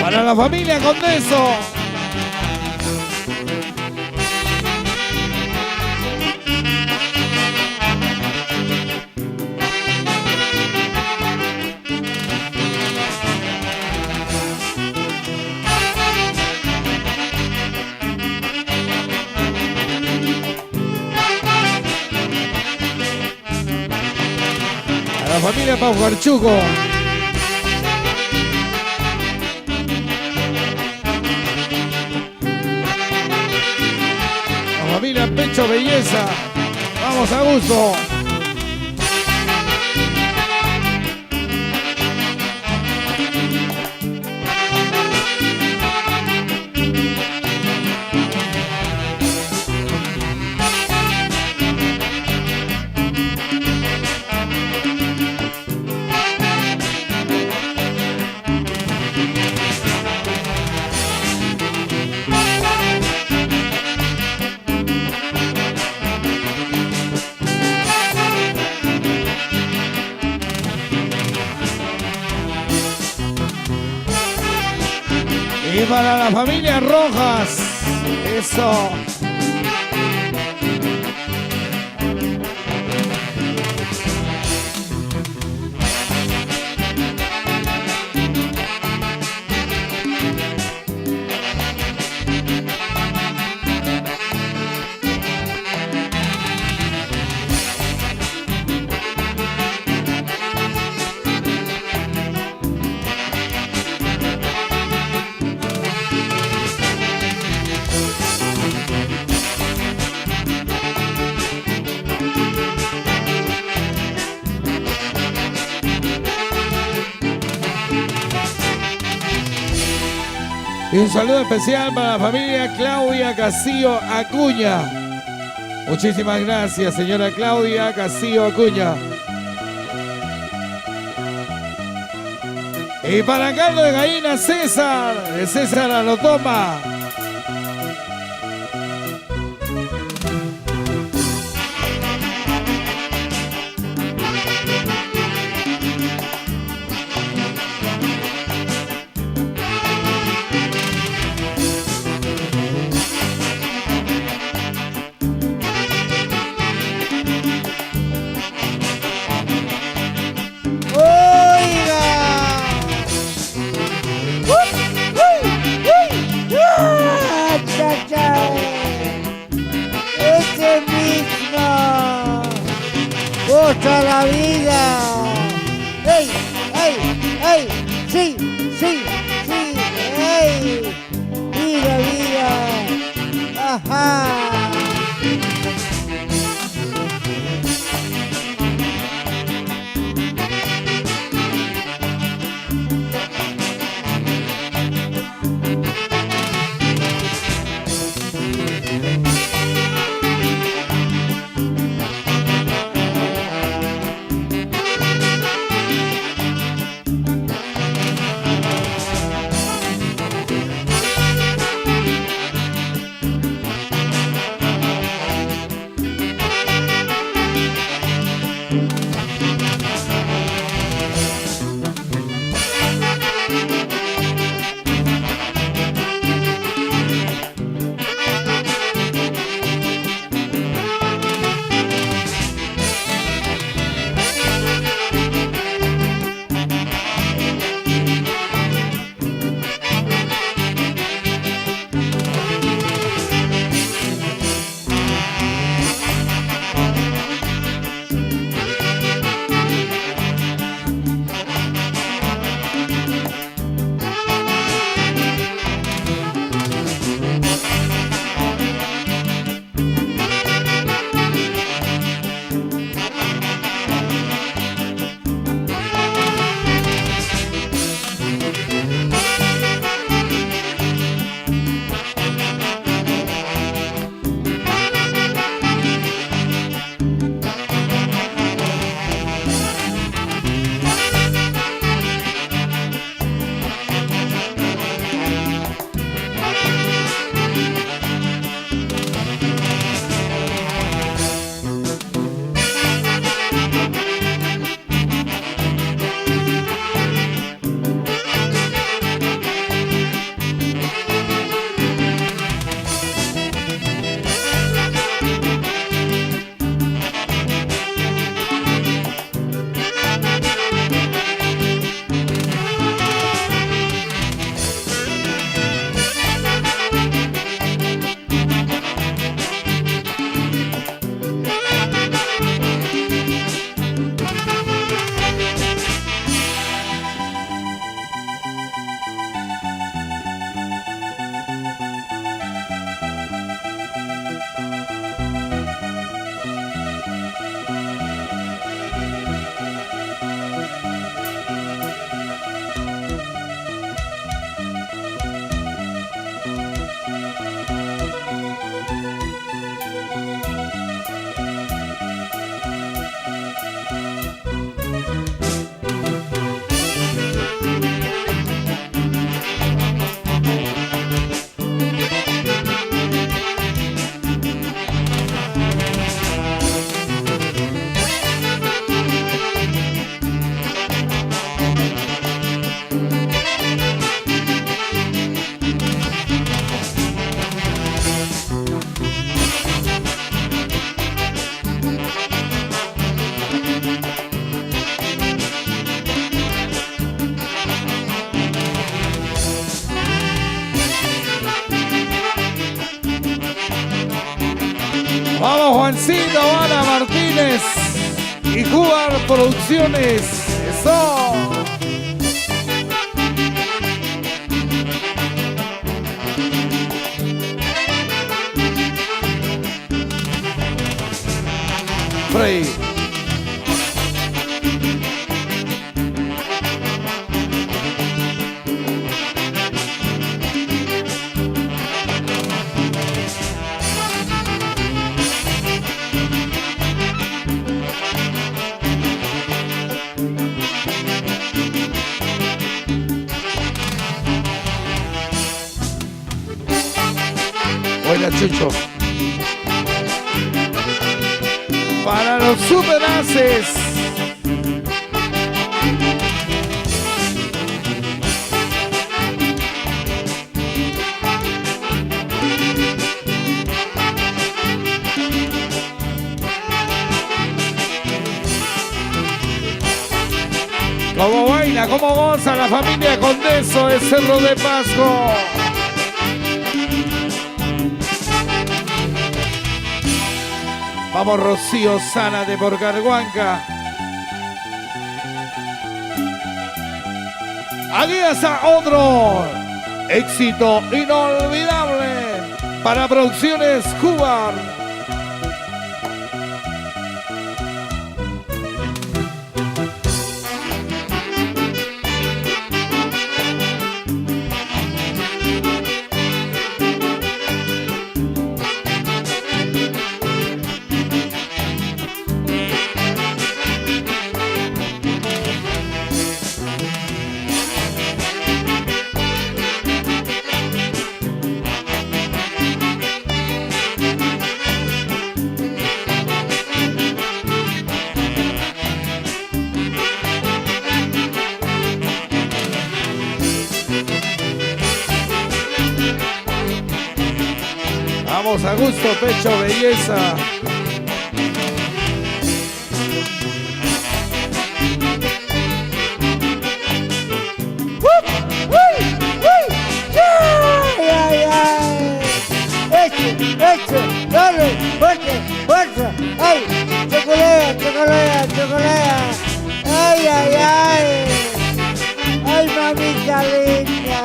Para la familia Condeso. La familia Paujarchuco. La familia Pecho Belleza. Vamos a gusto. Y para la familia Rojas. Eso. Y un saludo especial para la familia Claudia Castillo Acuña. Muchísimas gracias, señora Claudia Castillo Acuña. Y para caldo de gallina César, de César a lo toma. Juancito, Ana Martínez y Cubar Producciones. ¡Eso! Frey. Buena, Chucho. Para los superaces. Cómo baila, cómo goza la familia Condeso de Cerro de Pasco. Vamos, Rocío Sana de Porcarhuanca. Aquí está otro éxito inolvidable para Producciones Cubar. Vamos, a gusto, pecho, belleza. Dale, fuerte, fuerza. Ay, chocolea, chocolea, chocolea. Ay, ay, ay. Ay, mamita linda.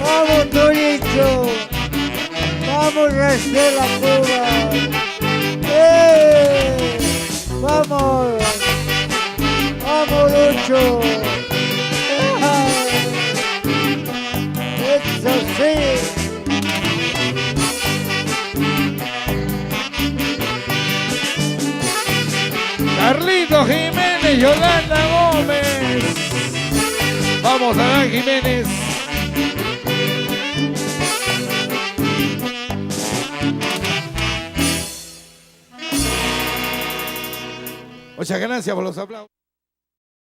Vamos, Torito. Vamos, Rastela Cuba. Vamos. Vamos, Lucho. Eso sí. Carlito Jiménez, Yolanda Gómez. Vamos, Adán Jiménez. Muchas gracias por los aplausos.